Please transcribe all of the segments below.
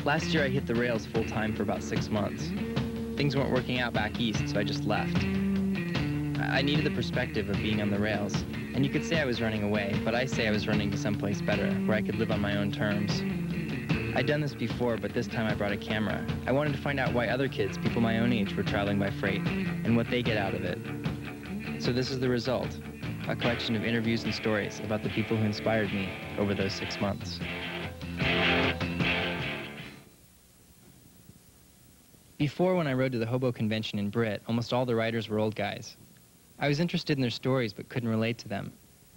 Last year I hit the rails full-time for about 6 months. Things weren't working out back east, so I just left. I needed the perspective of being on the rails, and you could say I was running away, but I say I was running to someplace better, where I could live on my own terms. I'd done this before, but this time I brought a camera. I wanted to find out why other kids, people my own age, were traveling by freight, and what they get out of it. So this is the result, a collection of interviews and stories about the people who inspired me over those 6 months. Before, when I rode to the hobo convention in Britt, almost all the riders were old guys. I was interested in their stories, but couldn't relate to them.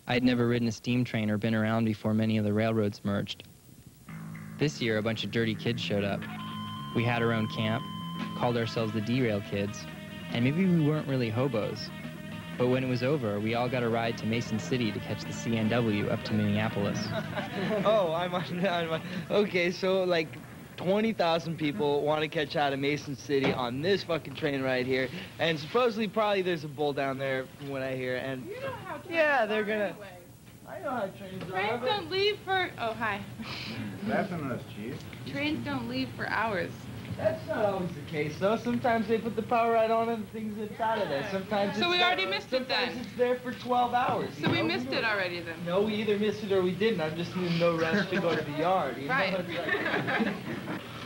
I had never ridden a steam train or been around before many of the railroads merged. This year, a bunch of dirty kids showed up. We had our own camp, called ourselves the Derail Kids, and maybe we weren't really hobos. But when it was over, we all got a ride to Mason City to catch the CNW up to Minneapolis. Oh, I'm on. Okay, so like 20,000 people want to catch out of Mason City on this fucking train right here, and supposedly probably there's a bull down there from what I hear. And you know how trains yeah, they're are gonna. Anyway. I know how trains are. Trains don't leave for. Oh, hi. That's some of those cheese. Trains don't leave for hours. That's not always the case, though. Sometimes they put the power right on and things that's out of there. Sometimes So it's we already missed it then. Sometimes it's there for 12 hours. So we missed it already then. No, we either missed it or we didn't. I'm just in no rush to go to the yard. You Right. know?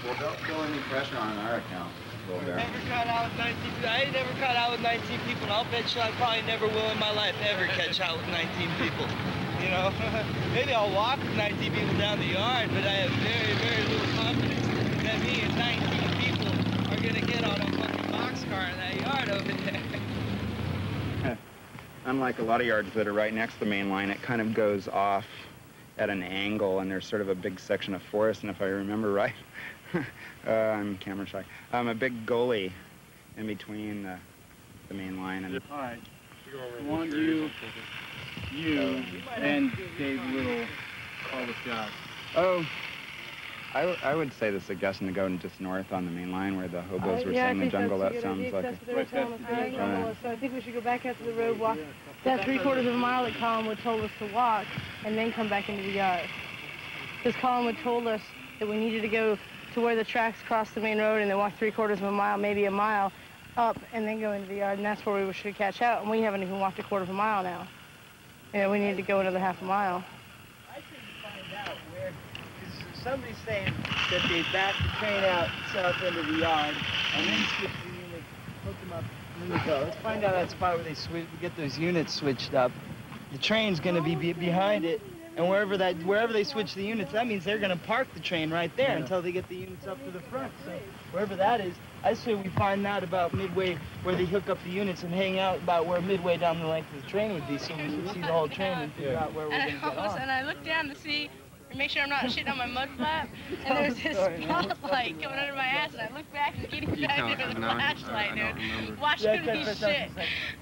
Well, don't feel any pressure on our account. Never caught out with 19 people. I ain't never caught out with 19 people, and I'll bet you I probably never will in my life ever catch out with 19 people. You know, maybe I'll walk with 19 people down the yard, but I have very, very little confidence that me and 19 people are gonna get on a fucking boxcar in that yard over there. Unlike a lot of yards that are right next to the main line, it kind of goes off at an angle, and there's sort of a big section of forest, and if I remember right, I'm camera shy, a big gully in between the main line and... All right. I want you and Dave Little call the shots. Oh, I would say the suggestion to go just north on the main line where the hobos were saying the jungle. That sounds like a... So I think we should go back out to the road, walk that 3/4 of a mile that Collinwood told us to walk, and then come back into the yard. Because Collinwood told us that we needed to go to where the tracks cross the main road and then walk 3/4 of a mile, maybe a mile, up and then go into the yard, and that's where we should catch out. And we haven't even walked 1/4 of a mile now. You know, we need to go another 1/2 mile. I should find out where, because somebody's saying that they back the train out south end of the yard and then switch the unit, hook them up, and then they go. Let's find out that spot where they get those units switched up. The train's going to be behind it, and wherever they switch the units, that means they're going to park the train right there until they get the units up to the front. So wherever that is, I say we find out about midway where they hook up the units and hang out about where midway down the length of the train would be, so we can see the whole train and figure out where we're going to get on. And I looked down to see, or make sure I'm not shitting on my mud flap, and there's this spotlight coming under my ass, and I looked back and getting back into the flashlight, dude, watching me shit.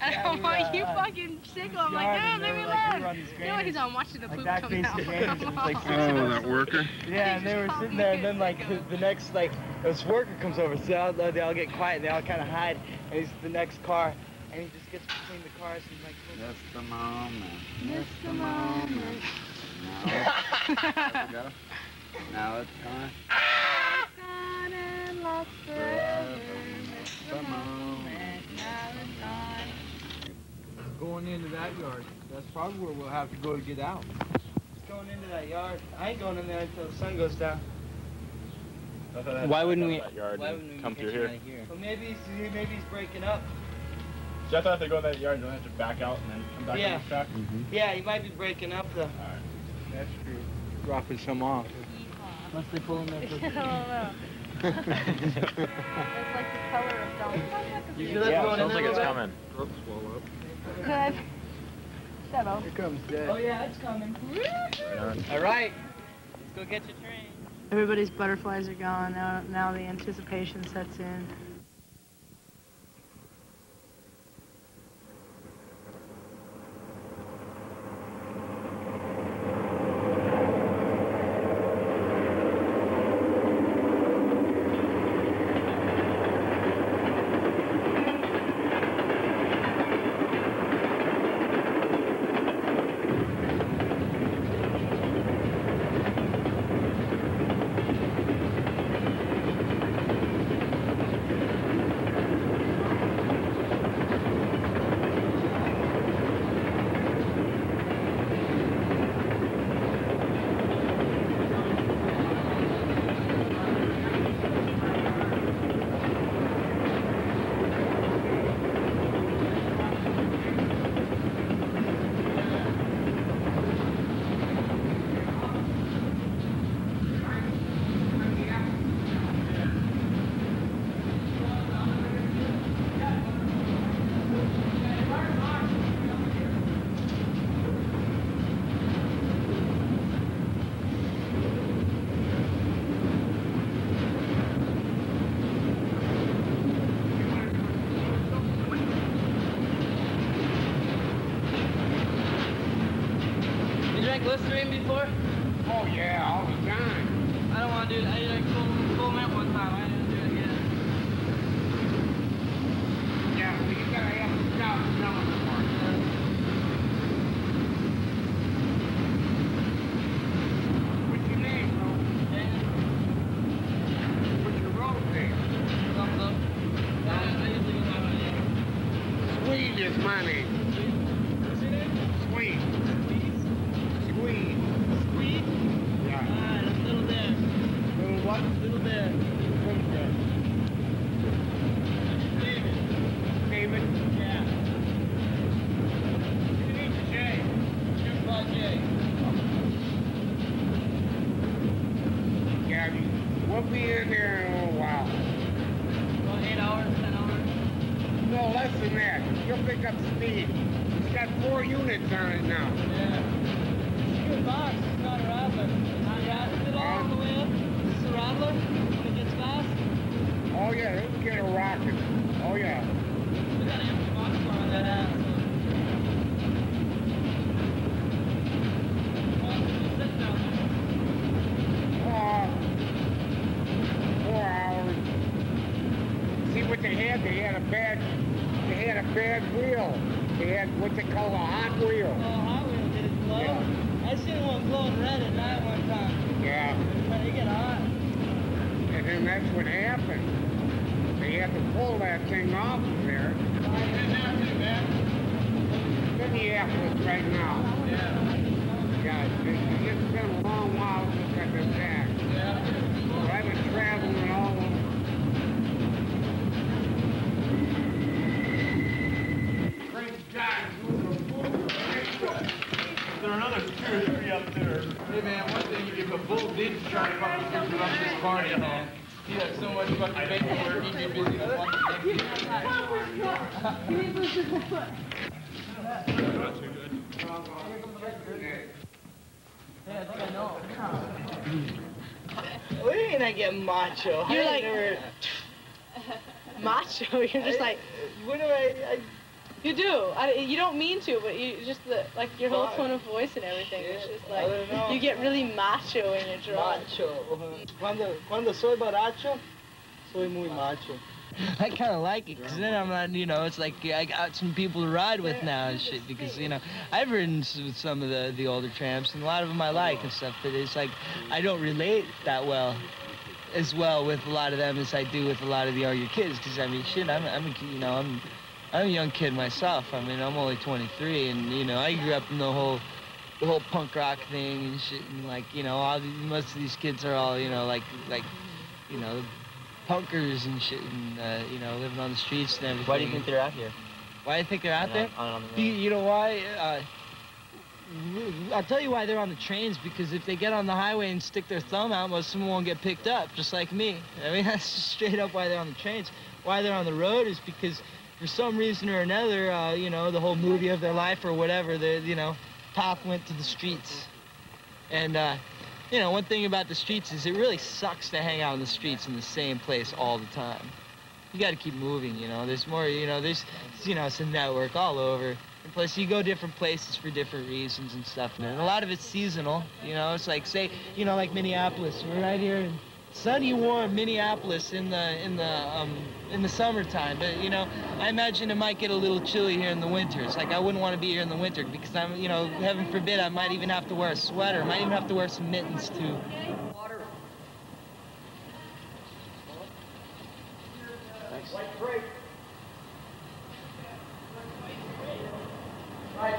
And I'm like, you fucking sicko. I'm like, no, leave me alone. You know what he's on, watching the poop come out. Oh, that worker? Yeah, and they were sitting there, and then, like, the next, like, this worker comes over, so they all get quiet, and they all kind of hide, and he's the next car, and he just gets between the cars, and he's like, Miss the moment. Miss the moment. Now, go. Now it's gone. Gone and lost forever. Miss the moment. Now it's gone. going into that yard. That's probably where we'll have to go to get out. It's going into that yard. I ain't going in there until the sun goes down. Why wouldn't we come through here? Well, maybe he's breaking up. So I thought if they go in that yard, they'll have to back out and then come back on the track? Yeah, he might be breaking up, though. All right. That's true. Dropping some off. Unless they pull him there. I don't know. It's like the color of donkey. You feel that going in sounds like it's bit? coming. Throat swell up. Good. Shut up. Here comes Dad. Oh, yeah, it's coming. All right. Let's go get your train. Everybody's butterflies are gone. Now the anticipation sets in. Listerine before? Oh, yeah, all the time. I don't want to do that. I did a full mint one time. I didn't do it again. Yeah, well, you gotta have to stop smelling for it. What's your name, bro? What's your road name? Thumbs up. I usually go by my name. Swede is my name. What's your name? Swede. Swede. Squeeze? Yeah. Alright, that's Little Bear. Little what? Little Bear. Little Bear. David. David? Yeah. You need Jay. Shoot by Jay. Yeah, we'll be in there in a little while. About 8 hours, 10 hours. No, less than that. You'll pick up speed. It's got 4 units on it now. Yeah. Good box. It's not a rattler. Yeah, is it all on the way up? Is this a rattler when it gets fast? Oh, yeah, it'll get a rocket. Oh, yeah. We got an empty box car on that ass. Sit down. 4 hours. See what they had? They had a bad wheel. They had what they call a hot wheel. Oh, Hot Wheel, did it glow? Yeah. I seen one glowing red at night one time. Yeah. They get hot. And then that's what happened. They had to pull that thing off of there. Minneapolis right now. Yeah, it's been a long while since I've been back. So I've been traveling all over. There are another 2 or 3 up there. Hey man, one thing, if a bull did try to fucking interrupt this party, man, he had so much fucking paperwork, he'd be busy to fucking take We ain't I get macho. You're I like- never, Macho. You're just like, what do I you do. You don't mean to, but you just like your whole Fuck. tone of voice and everything. It's just I don't know. like you get really macho when you're drunk. macho. Cuando soy baracho, soy muy macho. I kind of like it, because then I'm not, you know, it's like I got some people to ride with now and shit, because, you know, I've ridden with some of the older tramps, and a lot of them I like and stuff, but it's like, I don't relate that well, as well with a lot of them as I do with a lot of the younger kids, because, I mean, shit, I'm a young kid myself. I mean, I'm only 23, and, you know, I grew up in the whole punk rock thing and shit, and, like, you know, most of these kids are all, you know, like, you know, punkers and shit, and, you know, living on the streets and everything. Why do you think they're out here? Why do you think they're out there? On the road. You know why? I'll tell you why they're on the trains, because if they get on the highway and stick their thumb out, most of them won't get picked up, just like me. I mean, that's just straight up why they're on the trains. Why they're on the road is because for some reason or another, you know, the whole movie of their life or whatever, you know, path went to the streets. And, you know, one thing about the streets is it really sucks to hang out in the streets in the same place all the time. You got to keep moving, you know. There's more, you know, it's a network all over. And plus, you go different places for different reasons and stuff. And a lot of it's seasonal, you know. It's like, say, you know, like Minneapolis. We're right here in sunny, warm Minneapolis in the summertime. But, you know, I imagine it might get a little chilly here in the winters. Like, I wouldn't want to be here in the winter because I'm, you know, heaven forbid, I might even have to wear a sweater. I might even have to wear some mittens, too. Is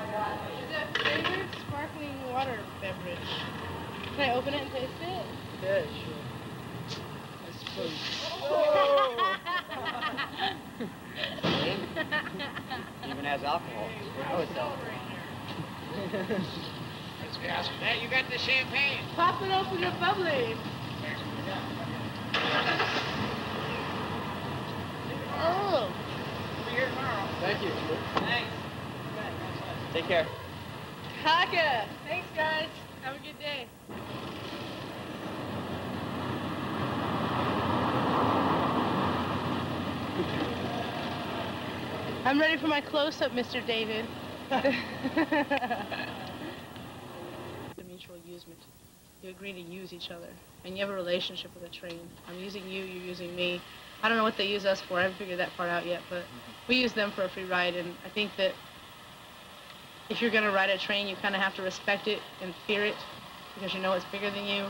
that flavored sparkling water beverage? Can I open it and taste it? Yeah, sure. I suppose. Even has alcohol. Oh, it's alcohol. Hey, you got the champagne? Pop it open your bubbly. Oh. Thank you. Thanks. Take care. Kaka. Thanks, guys. Have a good day. I'm ready for my close-up, Mr. David. usement. You agree to use each other, and you have a relationship with a train. I'm using you, you're using me. I don't know what they use us for. I haven't figured that part out yet, but we use them for a free ride, and I think that if you're going to ride a train, you kind of have to respect it and fear it because you know it's bigger than you.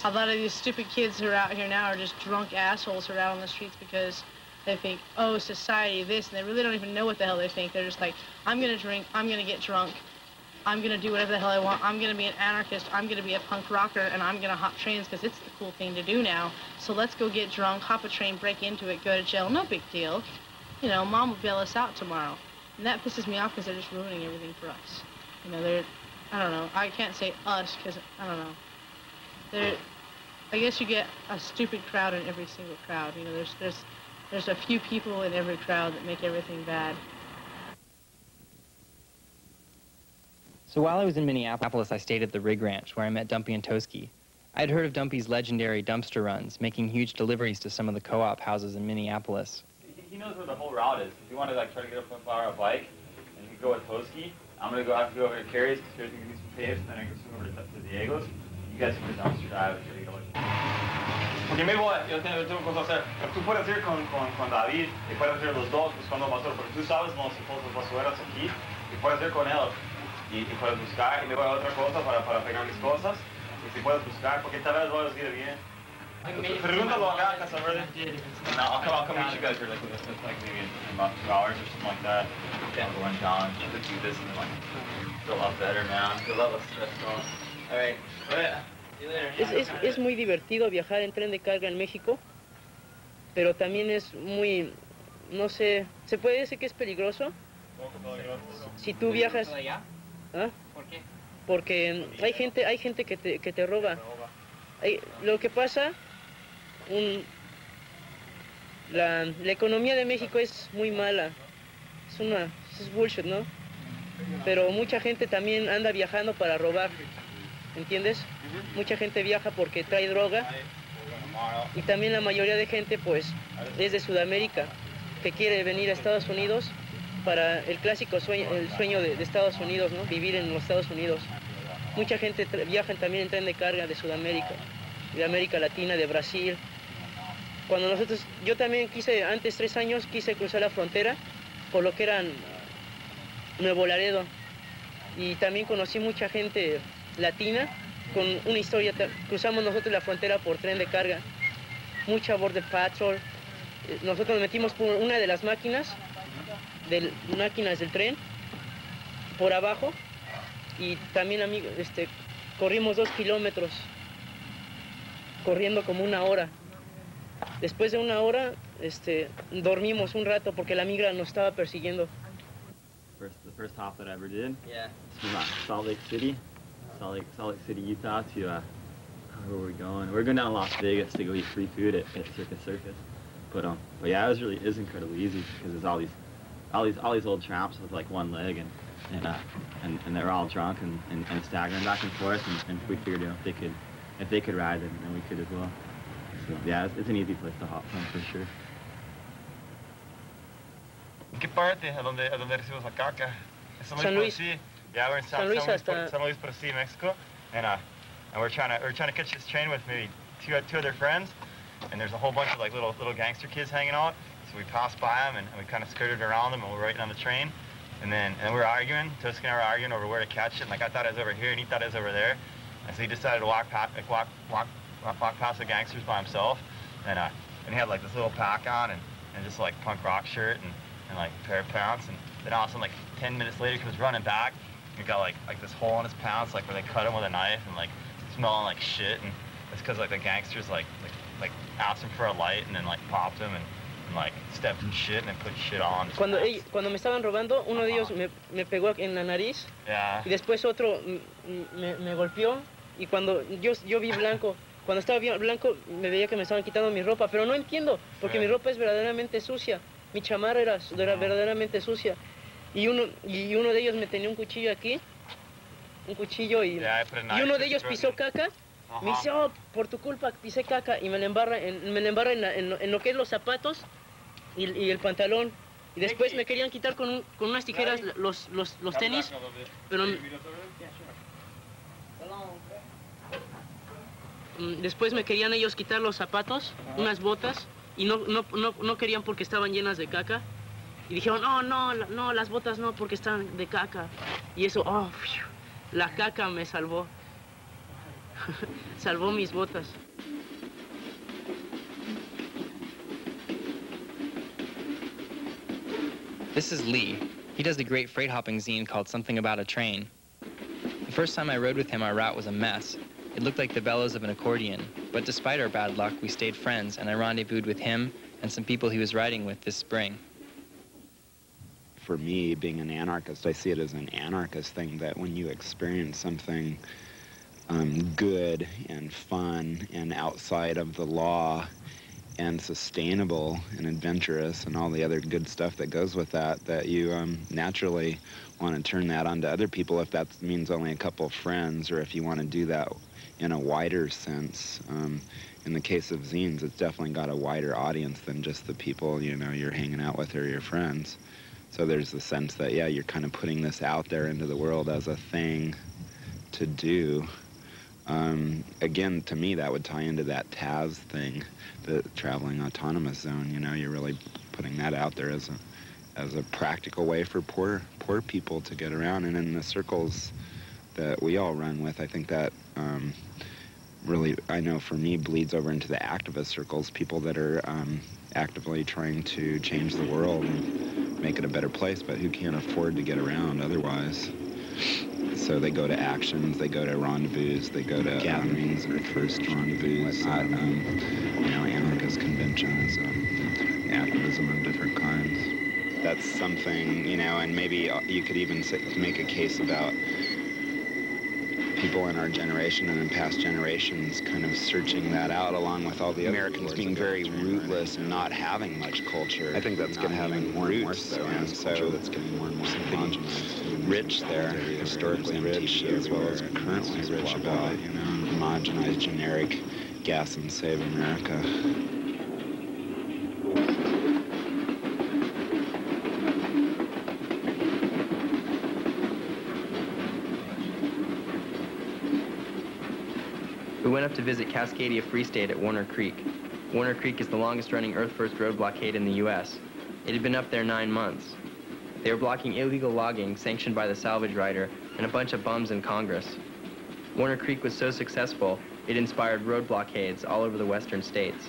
A lot of these stupid kids who are out here now are just drunk assholes who are out on the streets because they think, oh, society, this, and they really don't even know what the hell they think. They're just like, I'm going to drink, I'm going to get drunk, I'm going to do whatever the hell I want, I'm going to be an anarchist, I'm going to be a punk rocker, and I'm going to hop trains because it's the cool thing to do now. So let's go get drunk, hop a train, break into it, go to jail, no big deal. You know, Mom will bail us out tomorrow. And that pisses me off because they're just ruining everything for us. You know, they're, I don't know, I can't say us because, I don't know. They're, I guess you get a stupid crowd in every single crowd. You know, there's a few people in every crowd that make everything bad. So while I was in Minneapolis, I stayed at the Rig Ranch where I met Dumpy and Toski. I'd heard of Dumpy's legendary dumpster runs, making huge deliveries to some of the co-op houses in Minneapolis. He knows where the whole route is. If you want to like try to get up on a bike, and you can go with Toski, I'm gonna have to go over to Carrie's because Carrie's gonna give me some paves, and then I can swing over to Diego's. You guys can go dumpster dive and try to get away. Porque me voy, yo tengo cosas a hacer. Tú puedes ir con David y puedes ir los dos buscando basura, porque tú sabes los basureros aquí y puedes ir con él y puedes buscar y me voy a otra cosa para pegar mis cosas y si puedes buscar, porque tal vez voy a decir bien. Pregúntalo acá, Casa Verde. No, I'll come meet you guys here like maybe in about 2 hours or something like that. I'll go run down, do this, and then like feel up better, man. Feel less stressed out. All right. See you later. Es muy divertido viajar en tren de carga en México, pero también es muy, no sé, ¿se puede decir que es peligroso? Si tú viajas... ¿Ah? ¿Por qué? Porque hay gente que te roba. Lo que pasa, la economía de México es muy mala. Es bullshit, ¿no? Pero mucha gente también anda viajando para robar, ¿entiendes? Mucha gente viaja porque trae droga y también la mayoría de gente pues es de Sudamérica que quiere venir a Estados Unidos para el clásico sueño, el sueño de Estados Unidos, ¿no? Vivir en los Estados Unidos. Mucha gente viaja también en tren de carga de Sudamérica, de América Latina, de Brasil. Cuando yo también antes 3 años quise cruzar la frontera por lo que era Nuevo Laredo y también conocí mucha gente latina con una historia. Cruzamos nosotros la frontera por tren de carga, mucha border patrol. Nosotros nos metimos por una de las máquinas del tren por abajo y también corrimos 2 kilómetros corriendo como 1 hora. Después de 1 hora dormimos un rato porque la migra nos estaba persiguiendo. The first hop that I ever did. Yeah. From Salt Lake City, Utah to where were we going? We're going down to Las Vegas to go eat free food at Circus. But yeah, it was incredibly easy because there's all these old tramps with like 1 leg and they're all drunk and staggering back and forth and we figured if they could ride then we could as well. So yeah, it's an easy place to hop from for sure. ¿En qué parte? ¿A dónde recibimos la caca? San Luis. Yeah, we're in San Luis, hasta... Mexico, and we're trying to catch this train with maybe two other friends, and there's a whole bunch of like little gangster kids hanging out. So we passed by them and we kind of skirted around them and we're waiting on the train, and we were arguing. Toski and I were arguing over where to catch it. And like I thought it was over here, and he thought it was over there, and so he decided to walk past the gangsters by himself, and he had like this little pack on and just like punk rock shirt and like a pair of pants, and then all of a sudden like 10 minutes later he was running back. He got like this hole in his pants, like where they cut him with a knife, and like smelling like shit, and it's because like the gangsters like asked him for a light and then like popped him and like stepped in shit and then put shit on. Cuando me estaban robando, uno de ellos me pegó en la nariz, yeah. Y después otro me golpeó, y cuando yo vi blanco. Cuando estaba blanco me veía que me estaban quitando mi ropa, pero no entiendo, porque mi ropa es verdaderamente sucia. Mi chamarra era verdaderamente sucia. Y uno de ellos me tenía un cuchillo aquí, y uno de ellos pisó caca. Me dice, oh, por tu culpa pisé caca, y me la embarra en lo que es los zapatos y el pantalón. Y después me querían quitar con unas tijeras los tenis, pero Después me querían ellos quitar los zapatos, unas botas, y no querían porque estaban llenas de caca. Y dijeron, no, las botas no, porque están de caca. Y eso, la caca me salvó. Salvó mis botas. This is Lee. He does a great freight hopping zine called Something About a Train. The first time I rode with him, our route was a mess. It looked like the bellows of an accordion, but despite our bad luck, we stayed friends, and I rendezvoused with him and some people he was riding with this spring. For me, being an anarchist, I see it as an anarchist thing that when you experience something good and fun and outside of the law and sustainable and adventurous and all the other good stuff that goes with that, that you naturally want to turn that on to other people if that means only a couple of friends, or if you want to do that in a wider sense. In the case of zines, it's definitely got a wider audience than just the people, you know, you're hanging out with or your friends. So there's the sense that, yeah, you're kind of putting this out there into the world as a thing to do. Again, to me, that would tie into that TAZ thing, the traveling autonomous zone. You know, you're really putting that out there as a practical way for poor people to get around. And in the circles that we all run with, I think that really, I know for me, bleeds over into the activist circles, people that are actively trying to change the world and make it a better place, but who can't afford to get around otherwise. So they go to actions, they go to rendezvous, they go to gatherings or first rendezvous, you know, anarchist conventions, activism of different kinds. That's something, you know, and maybe you could even make a case about people in our generation and in past generations kind of searching that out along with all the other Americans being very rootless and not having much culture. I think that's going to having more and more so, and so that's getting more and more homogenized. Rich there, historically rich, as well as currently rich about it, you know, homogenized, generic, gas and save America. We went up to visit Cascadia Free State at Warner Creek. Warner Creek is the longest-running Earth First road blockade in the U.S. It had been up there 9 months. They were blocking illegal logging sanctioned by the salvage rider and a bunch of bums in Congress. Warner Creek was so successful, it inspired road blockades all over the western states.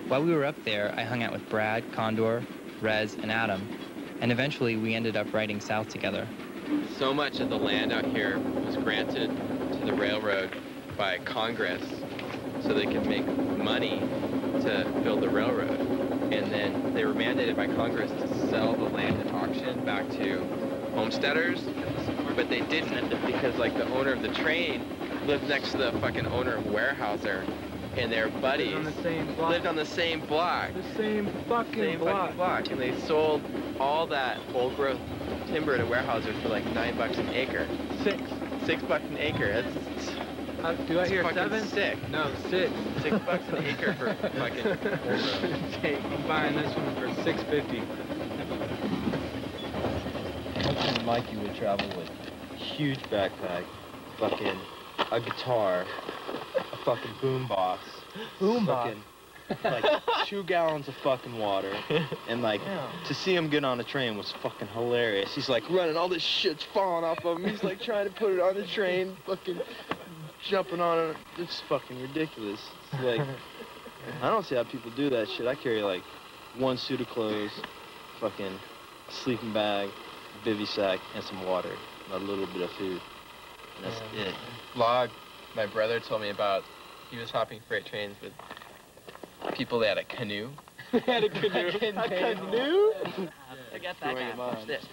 While we were up there, I hung out with Brad, Condor, Rez, and Adam, and eventually we ended up riding south together. So much of the land out here was granted to the railroad by Congress so they could make money to build the railroad. And then they were mandated by Congress to sell the land at auction back to homesteaders, but they didn't because, like, the owner of the train lived next to the fucking owner of Weyerhaeuser, and their buddies lived on the same block. The same fucking block. And they sold all that old growth timber to Weyerhaeuser for like $9 an acre. $6 an acre. That's do I hear fucking 7? Sick. No, 6. $6 an acre for fucking old growth. Okay, I'm buying this one for $6.50. Fucking Mikey would travel with a huge backpack, fucking a guitar, a fucking boombox, fucking like 2 gallons of fucking water, and like to see him get on a train was fucking hilarious. He's like running, all this shit's falling off of him. He's like trying to put it on the train, fucking jumping on it. It's fucking ridiculous. It's like, I don't see how people do that shit. I carry like 1 suit of clothes, fucking sleeping bag, bivy sack, and some water, and a little bit of food. And that's it. Vlog, my brother told me about, he was hopping freight trains with people that had a canoe. They had a canoe. A canoe? I got that guy. Watch this.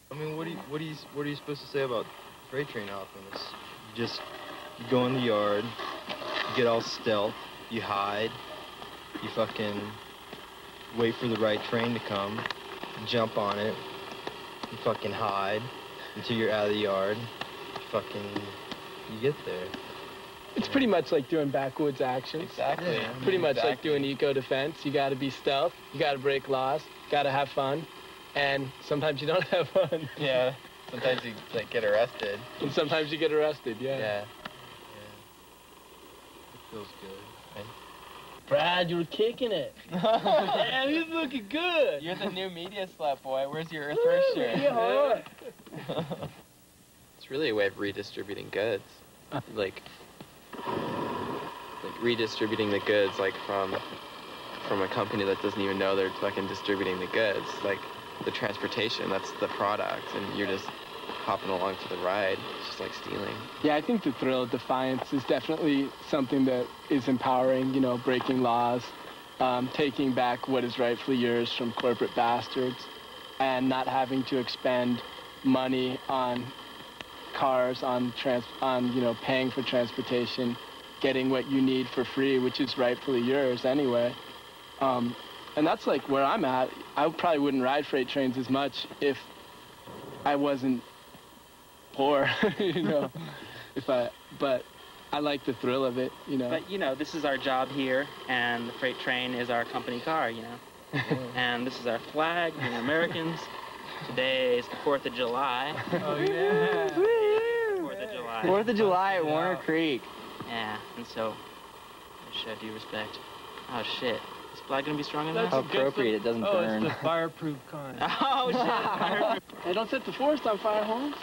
I mean, what are you supposed to say about freight train hopping? It's you go in the yard, you get all stealth, you hide, you fucking wait for the right train to come, you jump on it, you fucking hide until you're out of the yard, you get there. It's pretty much like doing backwoods actions. Exactly. Yeah, pretty much like doing eco-defense. You got to be stealth. You got to break laws. Got to have fun. And sometimes you don't have fun. Yeah. Sometimes you like get arrested. And sometimes you get arrested. Yeah. Yeah. It feels good. Brad, you're kicking it. Damn, you're looking good. You're the new media slut, boy. Where's your Earth shirt? Yeah. It's really a way of redistributing goods. Like redistributing the goods, like from a company that doesn't even know they're fucking distributing the goods. Like the transportation, that's the product, and you're just hopping along for the ride. It's just like stealing. Yeah, I think the thrill of defiance is definitely something that is empowering, you know, breaking laws, taking back what is rightfully yours from corporate bastards, and not having to expend money on cars, on you know, paying for transportation, getting what you need for free, which is rightfully yours anyway. And that's like where I'm at. I probably wouldn't ride freight trains as much if I wasn't poor, you know. But I like the thrill of it, you know. But you know, this is our job here, and the freight train is our company car, you know. And this is our flag, you know, Americans. Today is the 4th of July. Oh yeah. 4th of July. 4th of July at Warner Creek. Yeah, and so I should due respect. Oh shit. Is flag gonna be strong enough? How appropriate, it doesn't burn. It's the fireproof kind. Oh shit. Fireproof. Hey, don't set the forest on fire, Holmes.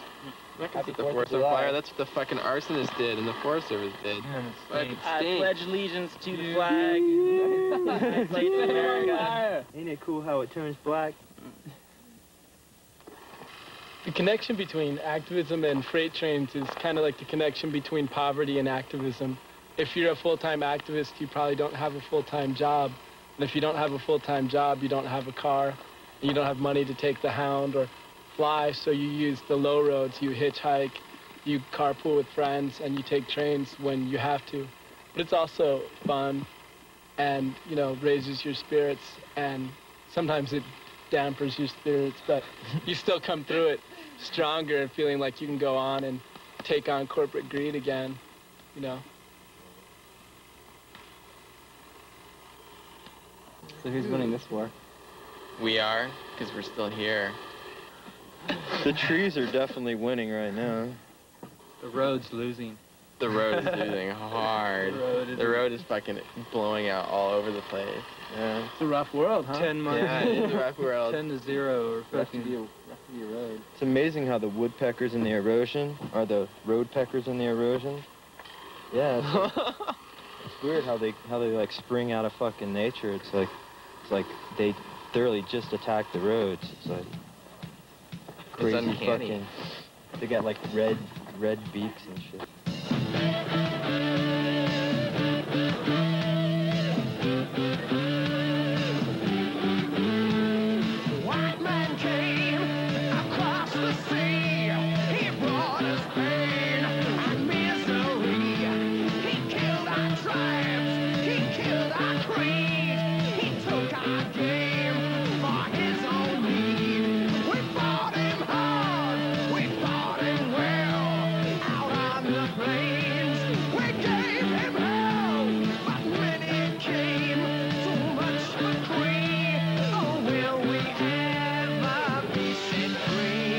I can set the forest on fire. That's what the fucking arsonist did and the Forest Service did. I pledge allegiance to the flag. United States of America. Ain't it cool how it turns black? The connection between activism and freight trains is kind of like the connection between poverty and activism. If you're a full-time activist, you probably don't have a full-time job. And if you don't have a full-time job, you don't have a car. And you don't have money to take the Hound or fly, so you use the low roads. You hitchhike, you carpool with friends, and you take trains when you have to. But it's also fun and, you know, raises your spirits, and sometimes it dampers your spirits, but you still come through it stronger and feeling like you can go on and take on corporate greed again, you know. So who's winning this war? We are, because we're still here. The trees are definitely winning right now. The road's losing. The road is losing hard. The road is fucking blowing out all over the place. Yeah. It's a rough world, huh? 10 months. Yeah, it's a rough world. 10 to 0 or fucking rough to be a road. It's amazing how the woodpeckers and the erosion are the road peckers and the erosion. Yeah, it's weird how they like spring out of fucking nature. It's like they thoroughly just attack the roads. It's like crazy uncanny. fucking. They got like red beaks and shit. White man came across the sea. He brought us pain and misery. He killed our tribes. He killed our creed. He took our game for his own need. We fought him hard. We fought him well. Out on the plains, we gave him hell. But when it came to much for free, oh, will we ever be set free?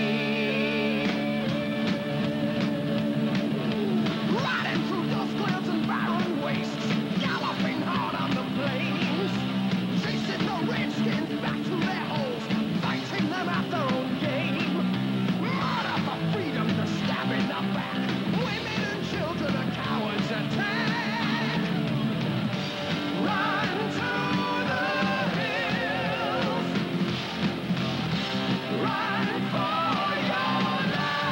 Riding through those clouds and barren wastes, galloping hard on the plains, chasing the redskins back to their holes, fighting them at their own game. Murder for freedom, the stab in the back, women and children are cowards attack. Run to the hills, run for your lives,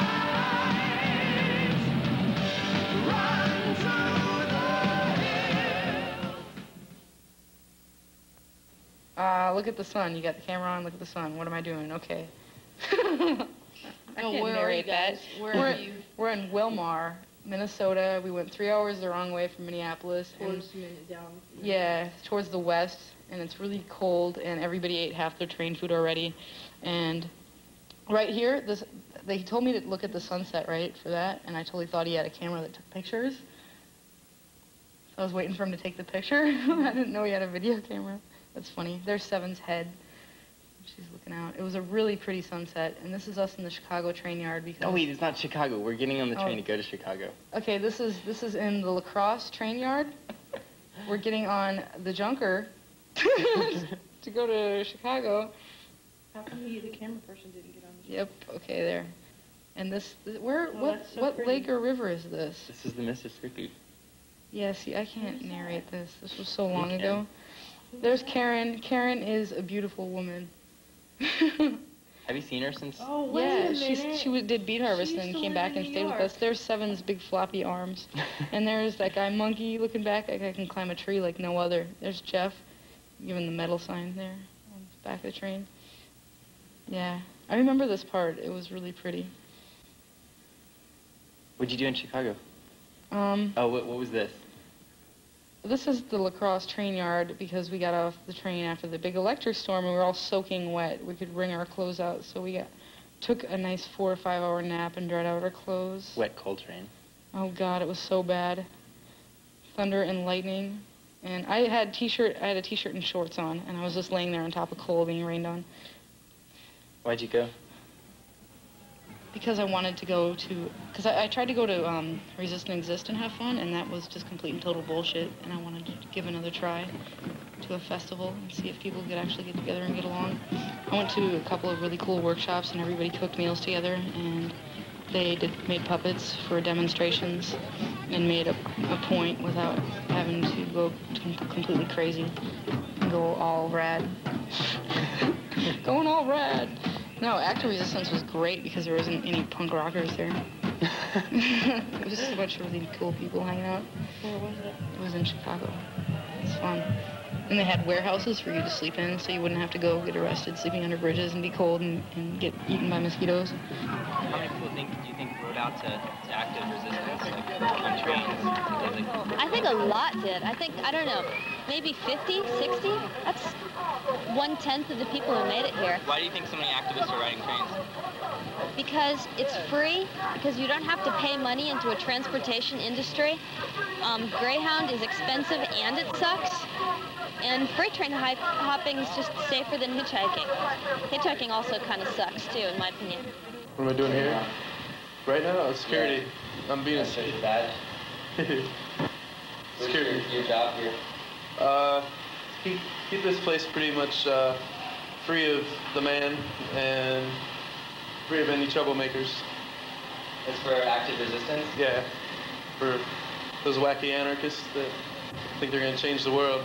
run to the hills. Look at the sun. You got the camera on. Look at the sun. What am I doing? Okay. I No, can't where are narrate you that. guys? Where are you? We're in Wilmar, Minnesota. We went 3 hours the wrong way from Minneapolis. and- down. Yeah, towards the west, and it's really cold, and everybody ate half their train food already. And right here, they told me to look at the sunset, right, for that, and I totally thought he had a camera that took pictures. I was waiting for him to take the picture. I didn't know he had a video camera. That's funny. There's Seven's head. She's looking out. It was a really pretty sunset, and this is us in the Chicago train yard because... Oh wait, it's not Chicago. We're getting on the train to go to Chicago. Okay, this is in the lacrosse train yard. We're getting on the junker to go to Chicago. How come the camera person didn't get on the Yep, okay, there. And what lake or river is this? This is the Mississippi. Yeah, see, I can't narrate this. This was so long ago. There's Karen. Karen is a beautiful woman. Have you seen her since? Oh, wait a minute. She did beet harvesting and came back and stayed with us. There's Seven's big floppy arms. And there's that guy Monkey looking back. That guy can climb a tree like no other. There's Jeff giving the medal sign there on the back of the train. Yeah, I remember this part. It was really pretty. What'd you do in Chicago? Oh, what was this? This is the lacrosse train yard because we got off the train after the big electric storm and we were all soaking wet. We could wring our clothes out, so we took a nice 4 or 5 hour nap and dried out our clothes. Wet, cold train. Oh God, it was so bad. Thunder and lightning. And I had a t-shirt and shorts on, and I was just laying there on top of coal being rained on. Why'd you go? Because I wanted to go to, because I tried to go to Resist and Exist and have fun, and that was just complete and total bullshit, and I wanted to give another try to a festival and see if people could actually get together and get along. I went to a couple of really cool workshops, and everybody cooked meals together, and they made puppets for demonstrations and made a point without having to go completely crazy and go all rad. Going all rad. No, Active Resistance was great because there wasn't any punk rockers there. It was just a bunch of really cool people hanging out. Where was it? It was in Chicago. It's fun. And they had warehouses for you to sleep in, so you wouldn't have to go get arrested sleeping under bridges and be cold and get eaten by mosquitoes. How many people do you think rode out to Active Resistance, like on trains? I think a lot did. I don't know, maybe 50, 60? That's 1/10 of the people who made it here. Why do you think so many activists are riding trains? Because it's free, because you don't have to pay money into a transportation industry. Greyhound is expensive and it sucks. And freight train hopping is just safer than hitchhiking. Hitchhiking also kind of sucks too, in my opinion. What am I doing here? Right now, security. Yeah. I'm being That's really bad. Security. What's your job here? Keep this place pretty much free of the man and free of any troublemakers. It's for Active Resistance? Yeah, for those wacky anarchists that think they're going to change the world.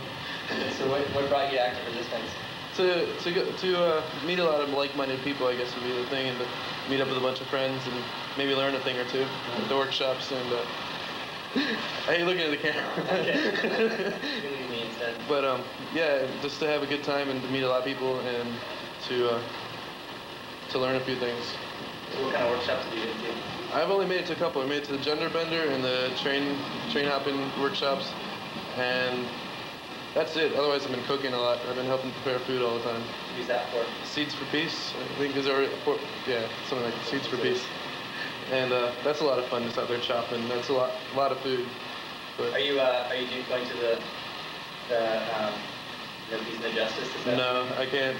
So what brought you to Active Resistance? To meet a lot of like-minded people, I guess would be the thing, and to meet up with a bunch of friends and maybe learn a thing or two at the workshops. And I hate looking at the camera. Okay. But yeah, just to have a good time and to meet a lot of people and to learn a few things. So what kind of workshops have you been to? I've only made it to a couple. I made it to the gender bender and the train hopping workshops, and that's it. Otherwise, I've been cooking a lot. I've been helping prepare food all the time. Who's that for? Seeds for Peace, I think is yeah, something like Seeds for Peace. And that's a lot of fun, just out there chopping. That's a lot of food. But Are you going to the Peace and the Justice? No, I can't.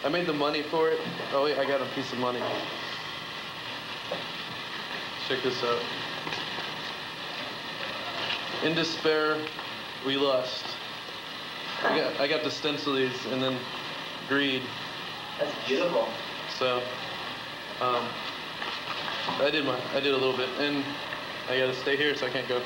I made the money for it. Oh wait, I got a piece of money. Check this out. In despair, we lust. I got to stencil these, and then greed. That's beautiful. So, I did a little bit, and I gotta stay here, so I can't go.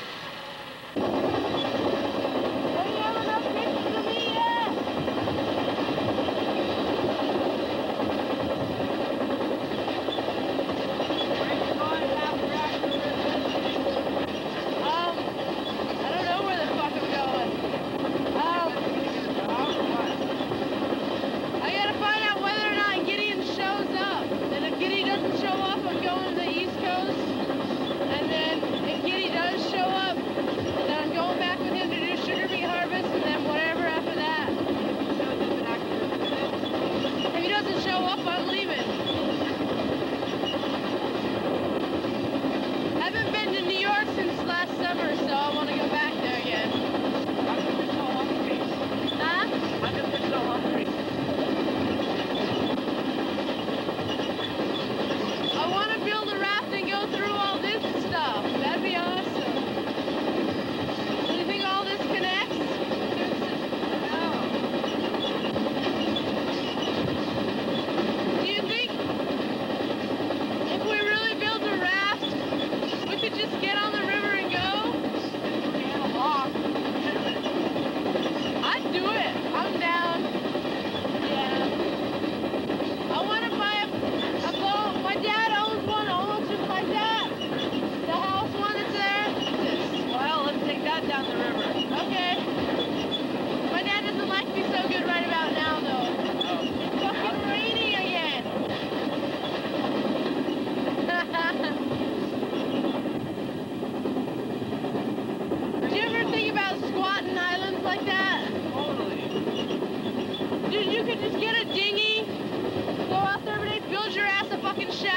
Show up, I'm going to the East Coast, and then if Giddy does show up,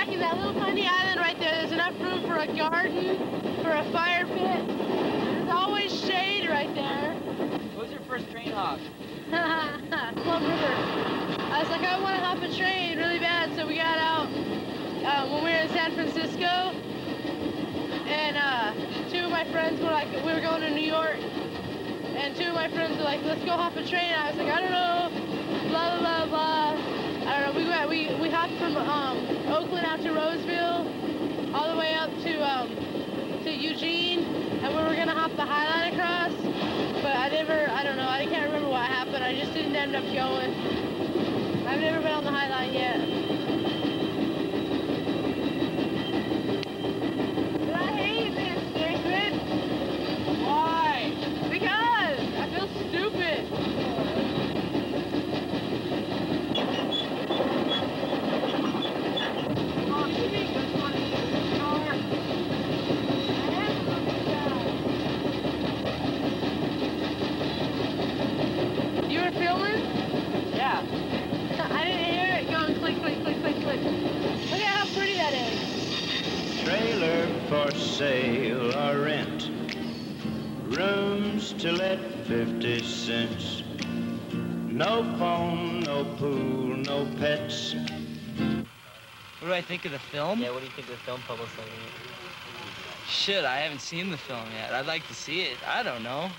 back in that little tiny island right there, there's enough room for a garden, for a fire pit. There's always shade right there. What was your first train hop? Plum River. I was like, I want to hop a train really bad, so we got out when we were in San Francisco, and two of my friends were like, we were going to New York, and two of my friends were like, let's go hop a train. I was like, I don't know, blah, blah, blah, blah. I don't know, we hopped from Oakland out to Roseville, all the way up to Eugene, and we were gonna hop the High Line across, but I don't know, I can't remember what happened. I just didn't end up going. I've never been on the High Line yet. But I hate this, David. Why? Because I feel stupid. You were filming? Yeah. I didn't hear it going click, click, click, click, click. Look at how pretty that is. Trailer for sale or rent. Rooms to let 50 cents. No phone, no pool, no pets. What do I think of the film? Yeah, what do you think of the film publicizing it? Shit, I haven't seen the film yet. I'd like to see it. I don't know.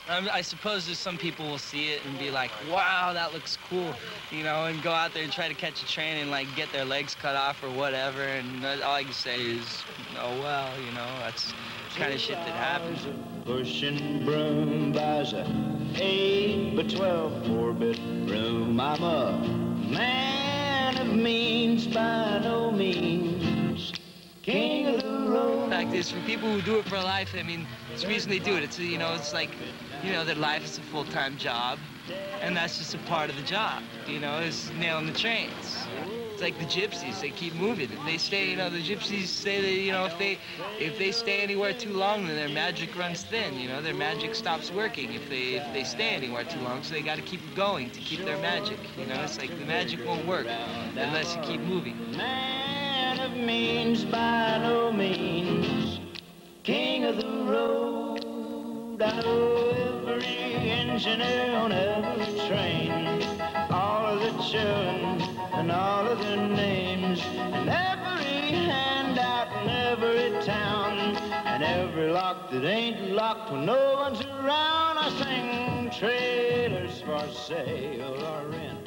I suppose there's some people will see it and be like, wow, that looks cool, you know, and go out there and try to catch a train and, like, get their legs cut off or whatever, and all I can say is, oh, well, you know, that's the kind of shit that happens. Pushing broom buys a 8 by 12 4-bedroom. I'm a man of means by no means. King of the road. The fact is, for people who do it for life, I mean, it's the reason they do it. It's, you know, it's like, you know, their life is a full-time job, and that's just a part of the job, you know, is nailing the trains. It's like the gypsies, they keep moving. If they stay, you know, the gypsies say that, you know, if they stay anywhere too long, then their magic runs thin, you know, their magic stops working if they stay anywhere too long, so they got to keep going to keep their magic, you know. It's like the magic won't work unless you keep moving. Man of means by no means, king of the road. I know every engineer on every train, all of the children and all of their names, and every handout in every town, and every lock that ain't locked when no one's around. I sing trailers for sale or rent.